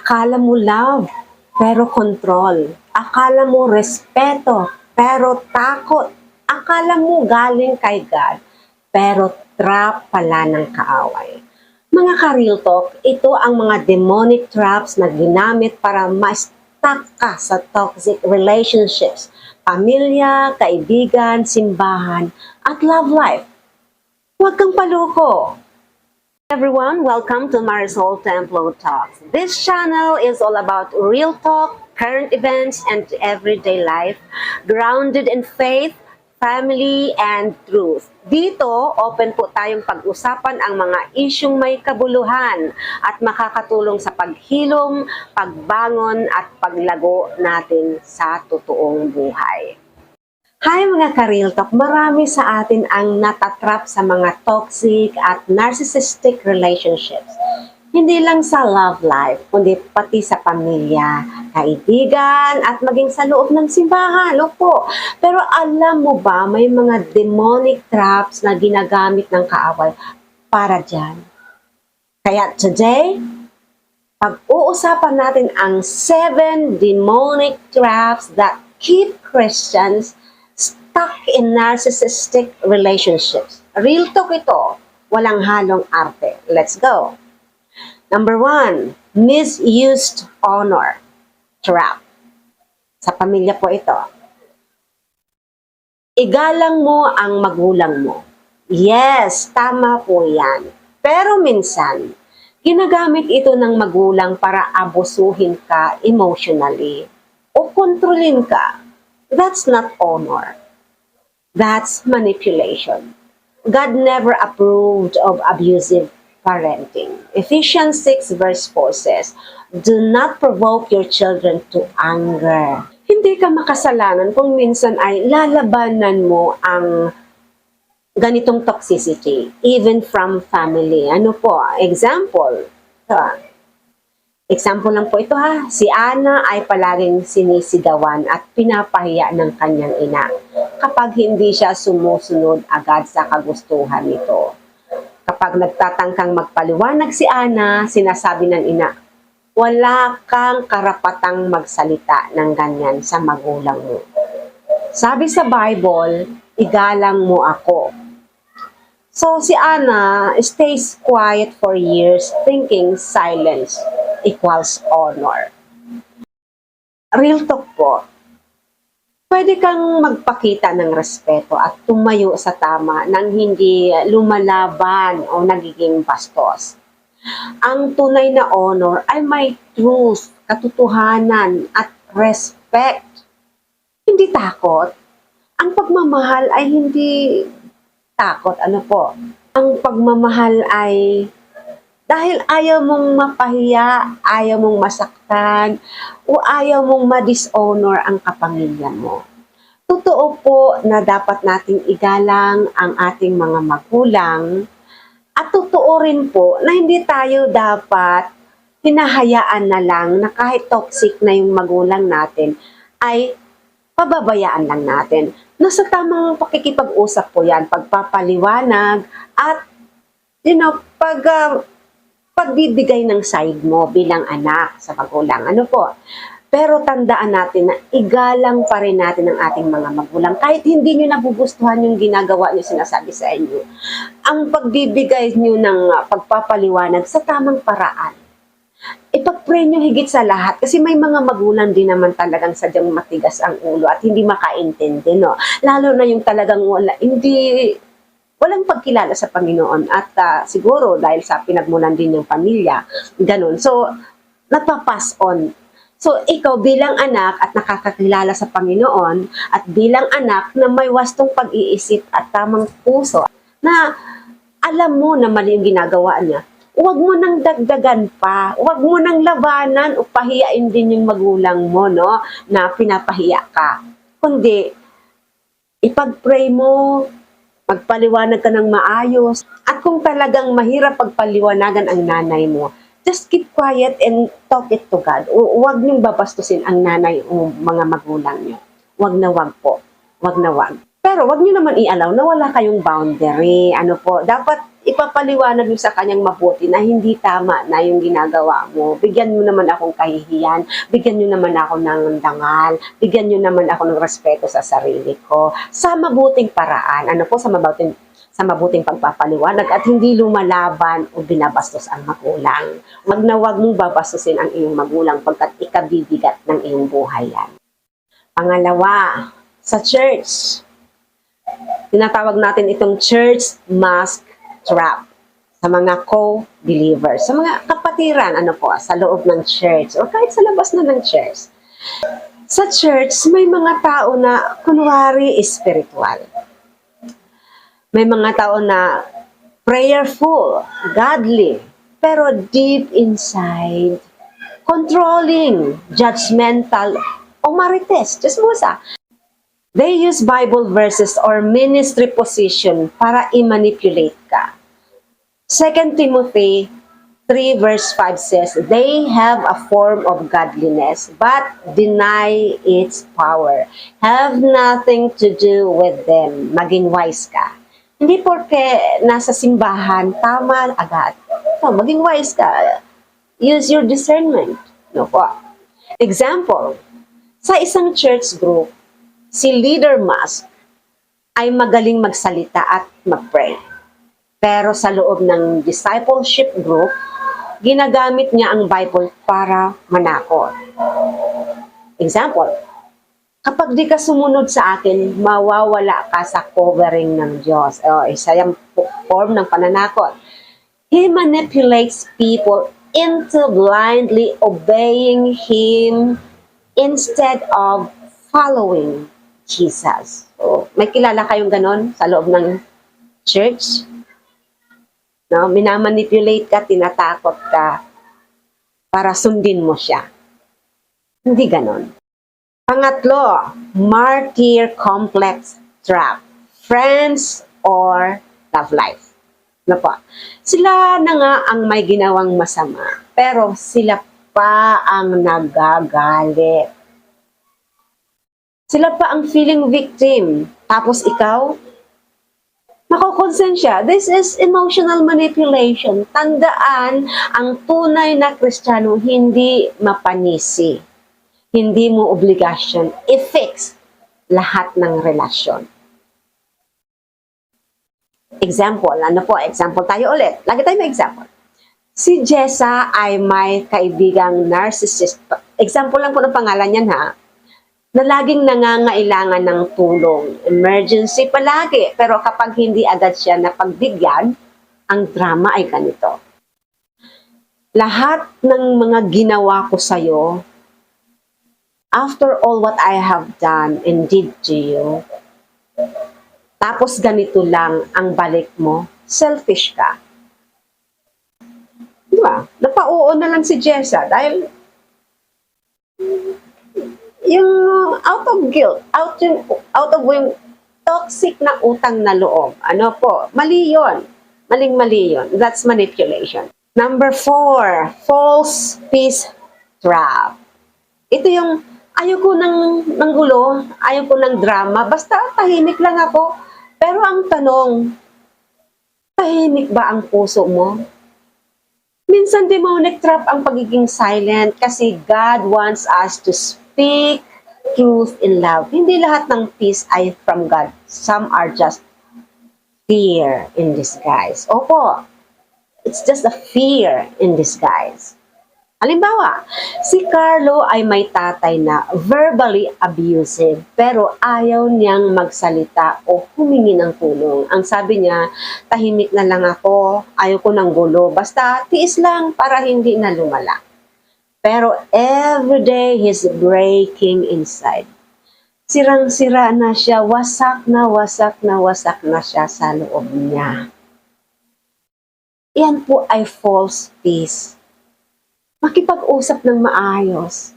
Akala mo love, pero control. Akala mo respeto, pero takot. Akala mo galing kay God, pero trap pala ng kaaway. Mga ka-real talk, ito ang mga demonic traps na ginamit para ma-stuck ka sa toxic relationships, pamilya, kaibigan, simbahan, at love life. Huwag kang paluko. Everyone, welcome to Marisol Templo Talks. This channel is all about real talk, current events, and everyday life, grounded in faith, family, and truth. Dito, open po tayong pag-usapan ang mga isyung may kabuluhan at makakatulong sa paghilom, pagbangon, at paglago natin sa totoong buhay. Hi mga ka-real talk, marami sa atin ang natatrap sa mga toxic at narcissistic relationships. Hindi lang sa love life, kundi pati sa pamilya, kaibigan, at maging sa loob ng simbahan. Opo. Pero alam mo ba, may mga demonic traps na ginagamit ng kaaway para dyan. Kaya today, pag-uusapan natin ang 7 demonic traps that keep Christians stuck in narcissistic relationships. Real talk ito, walang halong arte. Let's go. Number 1, misused honor trap. Sa pamilya po ito. Igalang mo ang magulang mo. Yes, tama po yan. Pero minsan, ginagamit ito ng magulang para abusuhin ka emotionally o kontrolin ka. That's not honor. That's manipulation. God never approved of abusive parenting. Ephesians 6 verse 4 says, "Do not provoke your children to anger." Hindi ka makasalanan kung minsan ay lalabanan mo ang ganitong toxicity, even from family. Ano po? Example lang po ito ha. Si Ana ay palaging sinisigawan at pinapahiya ng kanyang ina kapag hindi siya sumusunod agad sa kagustuhan nito. Kapag nagtatangkang magpaliwanag si Ana, sinasabi ng ina, "Wala kang karapatang magsalita ng ganyan sa magulang mo. Sabi sa Bible, igalang mo ako." So si Ana stays quiet for years thinking silence equals honor. Real talk po, pwede kang magpakita ng respeto at tumayo sa tama nang hindi lumalaban o nagiging bastos. Ang tunay na honor ay may truth, katotohanan at respect. Hindi takot. Ang pagmamahal ay hindi takot. Ano po? Ang pagmamahal ay dahil ayaw mong mapahiya, ayaw mong masaktan, o ayaw mong ma-dishonor ang kapamilya mo. Totoo po na dapat nating igalang ang ating mga magulang at totoo rin po na hindi tayo dapat hinahayaan na lang na kahit toxic na yung magulang natin ay pababayaan lang natin. Nasa tamang pakikipag-usap po yan, pagpapaliwanag at pagbibigay ng side mo bilang anak sa magulang. Ano po? Pero tandaan natin na igalang pa rin natin ang ating mga magulang. Kahit hindi nyo nagugustuhan yung ginagawa nyo, sinasabi sa inyo. Ang pagbibigay nyo ng pagpapaliwanag sa tamang paraan. Ipag-pray nyo higit sa lahat kasi may mga magulang din naman talagang sadyang matigas ang ulo at hindi makaintindi, no? Lalo na yung talagang walang pagkilala sa Panginoon at siguro dahil sa pinagmulan din ng pamilya, ganun. So, napapass on. So, ikaw bilang anak at nakakakilala sa Panginoon at bilang anak na may wastong pag-iisip at tamang puso na alam mo na mali yung ginagawa niya, huwag mo nang dagdagan pa, huwag mo nang labanan o pahiyain din yung magulang mo, no, na pinapahiya ka. Kundi, ipag-pray mo, magpaliwanag ka ng maayos. At kung talagang mahirap pagpaliwanagan ang nanay mo, just keep quiet and talk it to God. Huwag niyong babastusin ang nanay o mga magulang niyo. Huwag na huwag po. Huwag na huwag. Pero wag niyo naman i-allow na wala kayong boundary. Ano po, dapat ipapaliwanag niyo sa kanyang mabuti na hindi tama na yung ginagawa mo. Bigyan mo naman akong kahihiyan, bigyan niyo naman ako ng dangal, bigyan niyo naman ako ng respeto sa sarili ko. Sa mabuting paraan, ano po, sa mabuting pagpapaliwanag at hindi lumalaban o binabastos ang magulang. Wag na wag mong babastusin ang iyong magulang pagkat ikabibigat ng iyong buhay yan. Pangalawa, sa church, tinatawag natin itong church mask trap sa mga co-believers, sa mga kapatiran, ano po, sa loob ng church o kahit sa labas na ng church. Sa church, may mga tao na kunwari spiritual. May mga tao na prayerful, godly, pero deep inside, controlling, judgmental, o marites, chismosa. They use Bible verses or ministry position para i-manipulate ka. 2 Timothy 3 verse 5 says, they have a form of godliness, but deny its power. Have nothing to do with them. Maging wise ka. Hindi porke nasa simbahan, tama agad. No, maging wise ka. Use your discernment. No po. Example, sa isang church group, si Leader Musk ay magaling magsalita at mag-pray. Pero sa loob ng discipleship group, ginagamit niya ang Bible para manakot. Example, kapag di ka sumunod sa akin, mawawala ka sa covering ng Diyos. Isa yung form ng pananakot. He manipulates people into blindly obeying Him instead of following Jesus. So, may kilala kayong ganon sa loob ng church? No? Minamanipulate ka, tinatakot ka para sundin mo siya. Hindi ganon. Pangatlo, martyr complex trap. Friends or love life. Ano po? Sila na nga ang may ginawang masama, pero sila pa ang nagagalit. Sila pa ang feeling victim. Tapos ikaw, makokonsensya. This is emotional manipulation. Tandaan, ang tunay na Kristiyano hindi mapanisi. Hindi mo obligasyon i-fix lahat ng relasyon. Example, ano po? Example tayo ulit. Lagi tayo may example. Si Jessa ay may kaibigang narcissist. Example lang po ng pangalan niyan ha. Na laging nangangailangan ng tulong. Emergency palagi. Pero kapag hindi agad siya napagbigyan, ang drama ay ganito. Lahat ng mga ginawa ko sa'yo, after all what I have done and did to you, tapos ganito lang ang balik mo, selfish ka. Diba? Napauo na lang si Jessa dahil yung out of guilt, out of yung toxic na utang na loob. Ano po? Mali yun. Maling-mali yun. That's manipulation. Number 4, false peace trap. Ito yung ayoko ng gulo, ayoko ng drama, basta tahimik lang ako. Pero ang tanong, tahimik ba ang puso mo? Minsan demonic trap ang pagiging silent kasi God wants us to speak truth in love. Hindi lahat ng peace ay from God. Some are just fear in disguise. Opo, it's just a fear in disguise. Halimbawa, si Carlo ay may tatay na verbally abusive pero ayaw niyang magsalita o humingi ng tulong. Ang sabi niya, tahimik na lang ako, ayaw ko ng gulo, basta tiis lang para hindi na lumala. Pero everyday he's breaking inside. Sirang-sira na siya, wasak na siya sa loob niya. Yan po ay false peace. Makipag-usap ng maayos.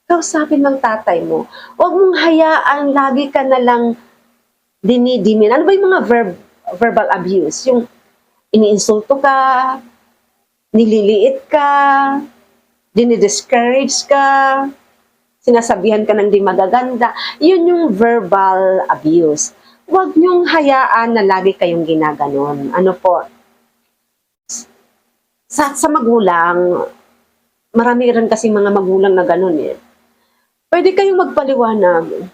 Kausapin ng tatay mo. Huwag mong hayaan, lagi ka na lang dinidimin. Ano ba yung mga verbal abuse? Yung iniinsulto ka, nililiit ka, dinidiscourage ka, sinasabihan ka ng di magaganda. Yun yung verbal abuse. Huwag niyong hayaan na lagi kayong ginaganon. Ano po, sa magulang, marami rin kasi mga magulang na ganun eh. Pwede kayong magpaliwanag.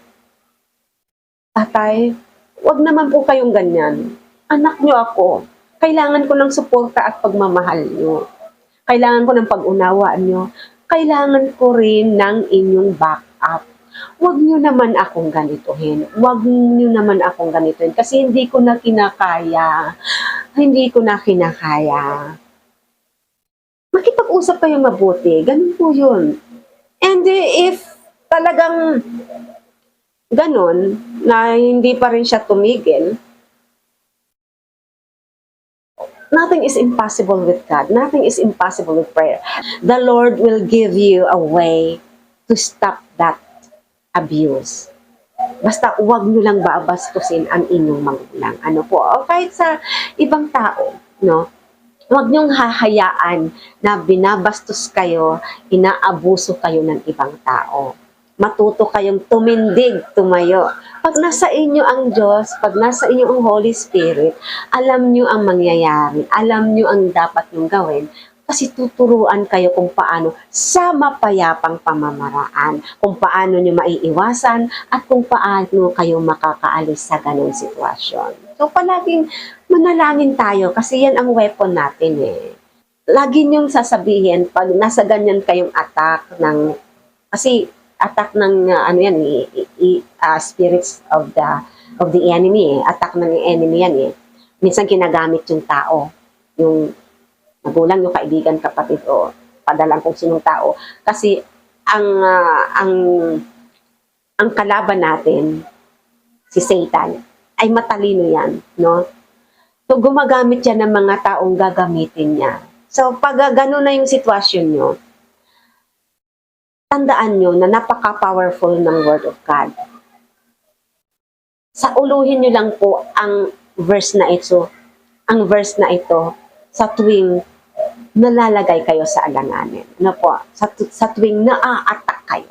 Tatay, wag naman po kayong ganyan. Anak niyo ako. Kailangan ko ng suporta at pagmamahal niyo. Kailangan ko ng pag-unawaan niyo. Kailangan ko rin ng inyong backup. Huwag niyo naman akong ganituhin. Huwag niyo naman akong ganituhin. Kasi hindi ko na kinakaya. Hindi ko na kinakaya. Makipag-usap kayo mabuti. Ganun po yun. And if talagang ganon, na hindi pa rin siya tumigil, nothing is impossible with God. Nothing is impossible with prayer. The Lord will give you a way to stop that abuse. Basta huwag nyo lang babastusin ang inyong magulang. Ano po? O kahit sa ibang tao, no? Huwag niyong hahayaan na binabastos kayo, inaabuso kayo ng ibang tao. Matuto kayong tumindig, tumayo. Pag nasa inyo ang Diyos, pag nasa inyo ang Holy Spirit, alam niyo ang mangyayari, alam niyo ang dapat niyong gawin, kasi tuturuan kayo kung paano sa mapayapang pamamaraan, kung paano niyo maiiwasan, at kung paano kayo makakaalis sa ganong sitwasyon. So palaging manalangin tayo kasi yan ang weapon natin eh. Lagi niyong sasabihin pag nasa ganyan kayong attack ng, kasi attack ng ano yan spirits of the enemy eh. Attack ng enemy yan eh. Minsan kinagamit yung tao, yung magulang, yung kaibigan, kapatid o padalang kung sinong tao. Kasi ang kalaban natin, si Satan, ay matalino yan, no? So, gumagamit yan ng mga taong gagamitin niya. So, pag gano'n na yung sitwasyon nyo, tandaan nyo na napaka-powerful ng Word of God. Sauluhin nyo lang po ang verse na ito, sa tuwing nalalagay kayo sa alanganin. Ano po? Sa tuwing naa-attack kayo.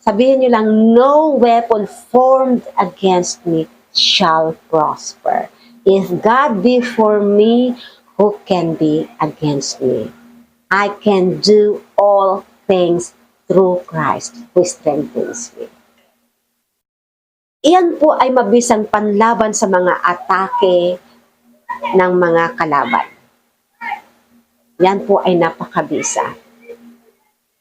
Sabihin nyo lang, no weapon formed against me shall prosper. If God be for me, who can be against me? I can do all things through Christ who strengthens me. Iyan po ay mabisang panlaban sa mga atake ng mga kalaban. Yan po ay napakabisa.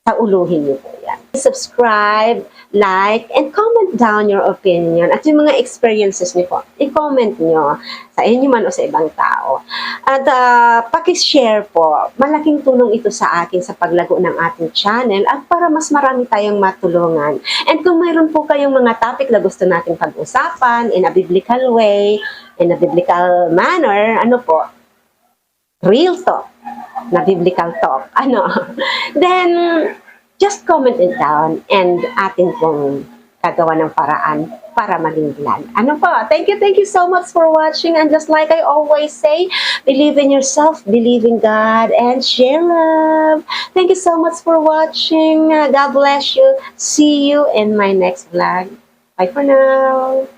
Sauluhin niyo po yan. Subscribe, like, and comment down your opinion at yung mga experiences niyo po. I-comment niyo sa inyo man o sa ibang tao. At pakishare po. Malaking tulong ito sa akin sa paglago ng ating channel at para mas marami tayong matulungan. And kung mayroon po kayong mga topic na gusto nating pag-usapan in a biblical way, in a biblical manner, ano po, real talk, na biblical talk, then just comment it down and atin pong gagawa ng paraan para maging vlog. Thank you so much for watching, and just like I always say, believe in yourself, believe in God, and share love. Thank you so much for watching. God bless you. See you in my next vlog. Bye for now.